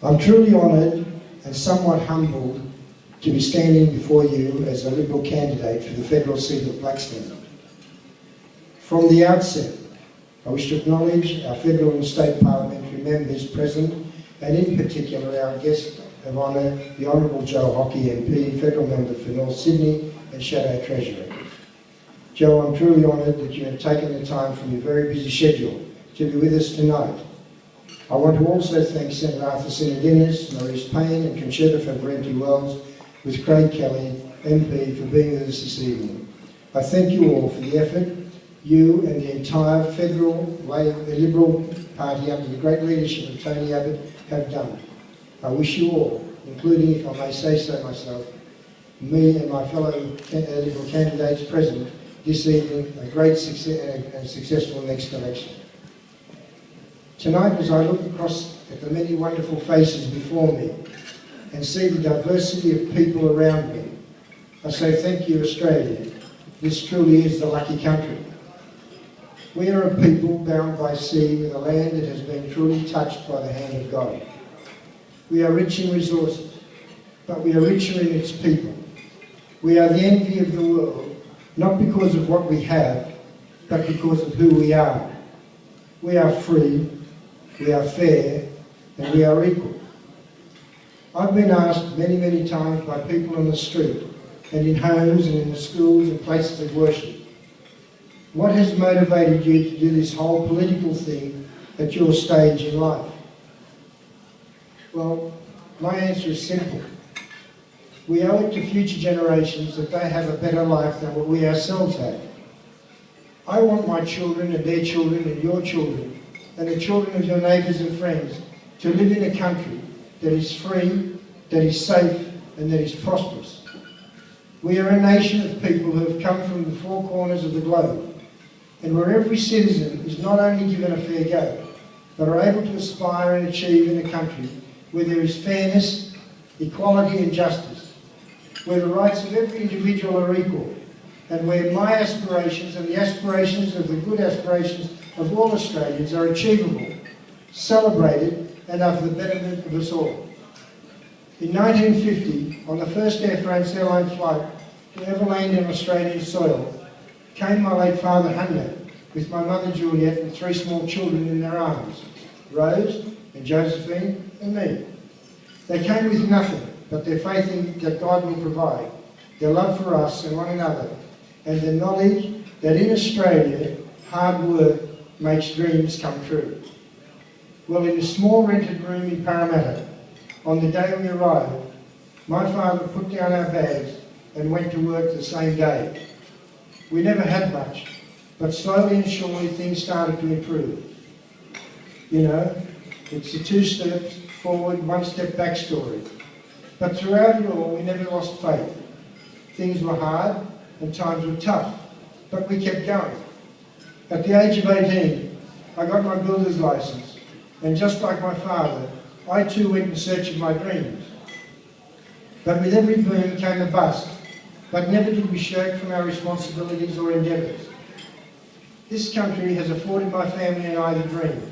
I'm truly honoured and somewhat humbled to be standing before you as a Liberal candidate for the federal seat of Blaxland. From the outset, I wish to acknowledge our federal and state parliamentary members present, and in particular our guest of honour, the Honourable Joe Hockey MP, federal member for North Sydney and Shadow Treasurer. Joe, I'm truly honoured that you have taken the time from your very busy schedule to be with us tonight. I want to also thank Senator Arthur Sinodinos, Maurice Payne and Conchetta Favorenti-Wells, with Craig Kelly, MP, for being with us this evening. I thank you all for the effort you and the entire federal Liberal Party under the great leadership of Tony Abbott have done. I wish you all, including, if I may say so myself, me and my fellow Liberal candidates present this evening, a great success and successful next election. Tonight, as I look across at the many wonderful faces before me and see the diversity of people around me, I say thank you, Australia. This truly is the lucky country. We are a people bound by sea with a land that has been truly touched by the hand of God. We are rich in resources, but we are richer in its people. We are the envy of the world, not because of what we have, but because of who we are. We are free, we are fair, and we are equal. I've been asked many, many times by people on the street and in homes and in the schools and places of worship, what has motivated you to do this whole political thing at your stage in life? Well, my answer is simple. We owe it to future generations that they have a better life than what we ourselves have. I want my children and their children and your children and the children of your neighbours and friends to live in a country that is free, that is safe, and that is prosperous. We are a nation of people who have come from the four corners of the globe, and where every citizen is not only given a fair go, but are able to aspire and achieve in a country where there is fairness, equality and justice, where the rights of every individual are equal, and where my aspirations and the aspirations of the good aspirations of all Australians are achievable, celebrated, and are for the betterment of us all. In 1950, on the first Air France airline flight to ever land on Australian soil, came my late father Hunter with my mother Juliet and three small children in their arms, Rose and Josephine and me. They came with nothing but their faith in that God will provide, their love for us and one another, and the knowledge that in Australia, hard work makes dreams come true. Well, in a small rented room in Parramatta, on the day we arrived, my father put down our bags and went to work the same day. We never had much, but slowly and surely things started to improve. You know, it's a two steps forward, one step back story. But throughout it all, we never lost faith. Things were hard and times were tough, but we kept going. At the age of 18, I got my builder's licence, and just like my father, I too went in search of my dreams. But with every boom came a bust, but never did we shirk from our responsibilities or endeavours. This country has afforded my family and I the dream,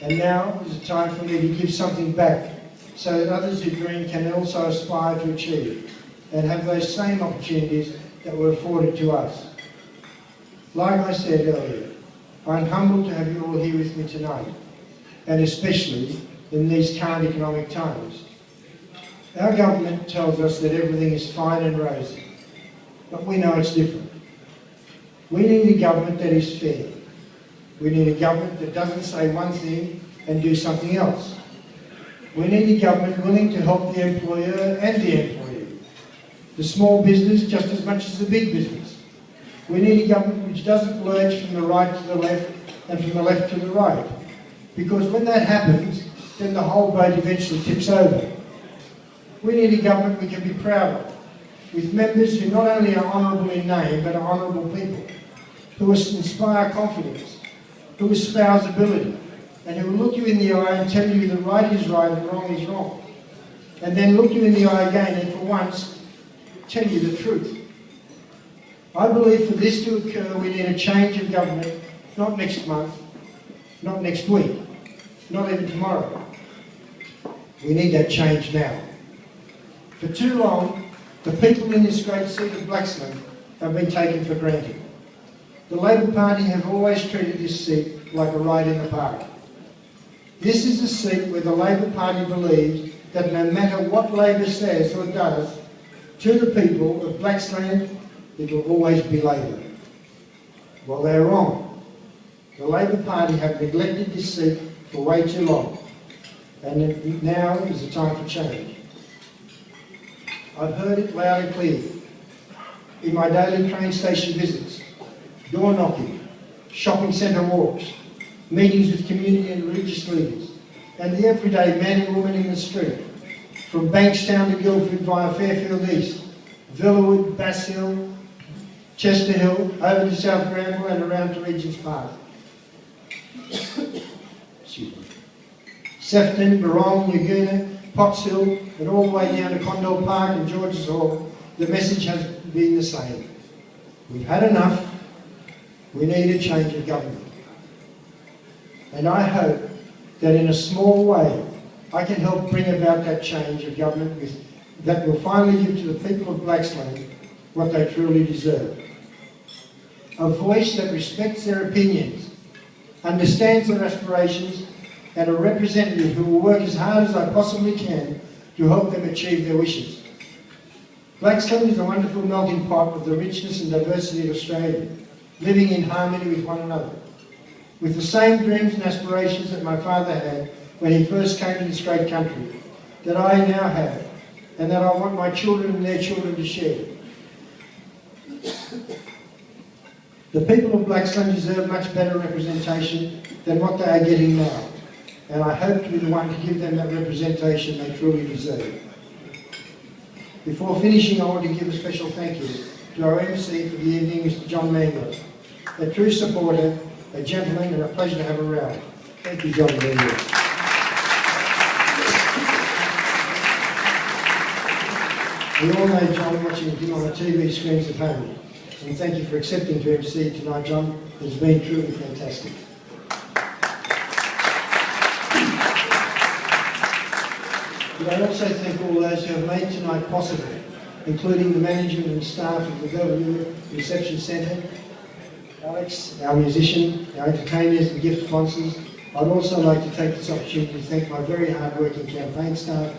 and now is the time for me to give something back so that others who dream can also aspire to achieve and have those same opportunities that were afforded to us. Like I said earlier, I'm humbled to have you all here with me tonight, and especially in these current economic times. Our government tells us that everything is fine and rosy, but we know it's different. We need a government that is fair. We need a government that doesn't say one thing and do something else. We need a government willing to help the employer and the employee, the small business just as much as the big business. We need a government which doesn't lurch from the right to the left and from the left to the right, because when that happens, then the whole boat eventually tips over. We need a government we can be proud of, with members who not only are honourable in name, but are honourable people, who inspire confidence, who espouse ability, and who will look you in the eye and tell you that right is right and wrong is wrong, and then look you in the eye again and for once tell you the truth. I believe for this to occur we need a change of government, not next month, not next week, not even tomorrow. We need that change now. For too long, the people in this great seat of Blaxland have been taken for granted. The Labor Party have always treated this seat like a ride in the park. This is a seat where the Labor Party believes that no matter what Labor says or does to the people of Blaxland, it will always be Labor. Well, they're wrong. The Labor Party have neglected this seat for way too long, and now is the time for change. I've heard it loud and clear in my daily train station visits, door knocking, shopping centre walks, meetings with community and religious leaders, and the everyday man and woman in the street, from Bankstown to Guildford via Fairfield East, Villawood, Bass Hill, Chester Hill, over to South Granville and around to Regent's Park. Sefton, Barong, Laguna, Potts Hill, and all the way down to Condell Park and George's Hall, the message has been the same. We've had enough. We need a change of government. And I hope that in a small way, I can help bring about that change of government that will finally give to the people of Blaxland what they truly deserve. A voice that respects their opinions, understands their aspirations, and a representative who will work as hard as I possibly can to help them achieve their wishes. Blaxland is a wonderful melting pot of the richness and diversity of Australia, living in harmony with one another, with the same dreams and aspirations that my father had when he first came to this great country, that I now have, and that I want my children and their children to share. The people of Blaxland deserve much better representation than what they are getting now, and I hope to be the one to give them that representation they truly deserve. Before finishing, I want to give a special thank you to our MC for the evening, Mr. John Mango, a true supporter, a gentleman, and a pleasure to have around. Thank you, John Mango. We all know John watching him on the TV screens at home, and thank you for accepting to MC tonight, John. It's been truly fantastic. But I also thank all those who have made tonight possible, including the management and staff of the Bellevue Reception Centre, Alex, our musician, our entertainers and gift sponsors. I'd also like to take this opportunity to thank my very hard-working campaign staff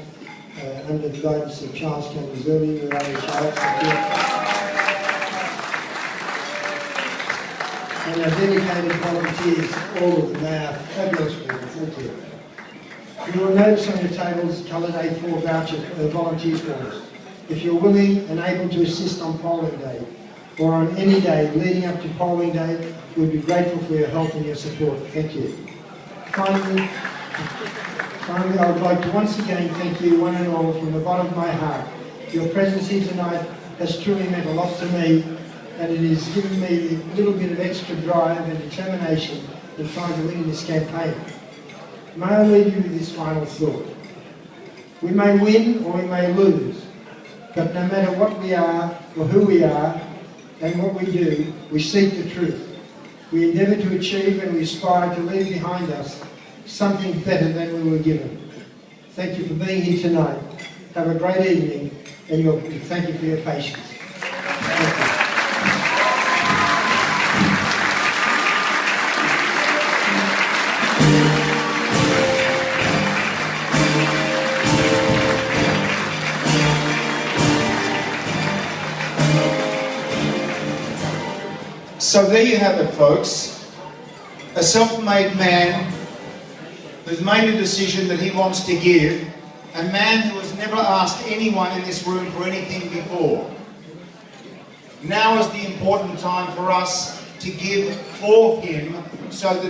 under the guidance of Charles Campbell-Zerley, who are Charles, and our dedicated volunteers, all of them. They are fabulous people. Thank you. You will notice on your tables coloured A4 voucher volunteer forms. If you're willing and able to assist on polling day, or on any day leading up to polling day, we'd be grateful for your help and your support. Thank you. Finally, I would like to once again thank you one and all from the bottom of my heart. Your presence here tonight has truly meant a lot to me, and it has given me a little bit of extra drive and determination in trying to win this campaign. May I leave you with this final thought. We may win or we may lose, but no matter what we are or who we are and what we do, we seek the truth. We endeavour to achieve and we aspire to leave behind us something better than we were given. Thank you for being here tonight. Have a great evening, and thank you for your patience. Thank you. So there you have it, folks. A self-made man who's made a decision that he wants to give. A man who has never asked anyone in this room for anything before. Now is the important time for us to give for him so that